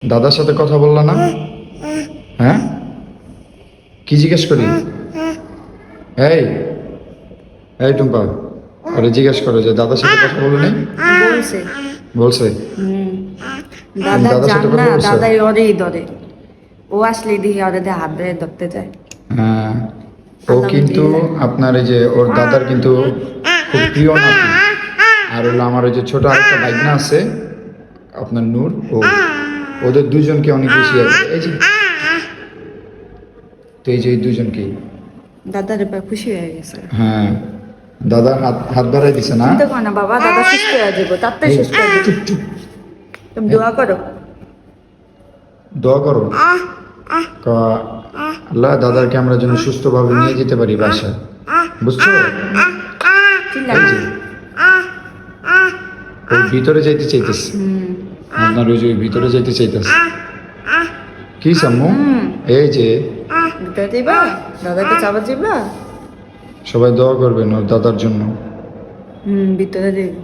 দাদার সাথে কথা বললা না? হ্যাঁ, কি জিজ্ঞেস করি? এই এই টুম্পা, আরে জিজ্ঞেস করো যে দাদার সাথে কথা বলো নাই? বলছে বলছে। দাদা দাদার জান সাথে কথা না, বলছো? দাদাই ওরেই ধরে। ও আসলে দেখি ওরে দিয়ে হাত ধরে ধরতে যায়। হ্যাঁ, ও কিন্তু আপনার এই যে ওর দাদার কিন্তু খুব প্রিয় নাতি। আর হলো আমার ওই যে ছোট আরেকটা ভাইগনা আছে আপনার নূর, ও ওদের দুজনকে অনেক বেশি এই যে, তো এই যে এই দুজনকেই। দাদার এবার খুশি হয়ে গেছে। হ্যাঁ, দাদা হাত হাত বাড়াই দিছে না? চিন্তা করো না বাবা, দাদা সুস্থ হয়ে যাবো, তাড়াতাড়ি সুস্থ হয়ে যাবো। চুপ চুপ, তুমি দোয়া করো। দোয়া করো আল্লাহ দাদাকে আমরা যেন সুস্থভাবে নিয়ে যেতে পারি বাসায়, বুঝছো? চিল্লা এই যে, ও ভিতরে যাইতে চাইতেছে, আপনার ওই যে ভিতরে যাইতে চাইতেছে। কি সাম্মু? এই যে ভিতরে যাইবা, দাদাকে চাপা যাইবা। সবাই দোয়া করবেন ওর দাদার জন্য। ভিতরে যাইবা।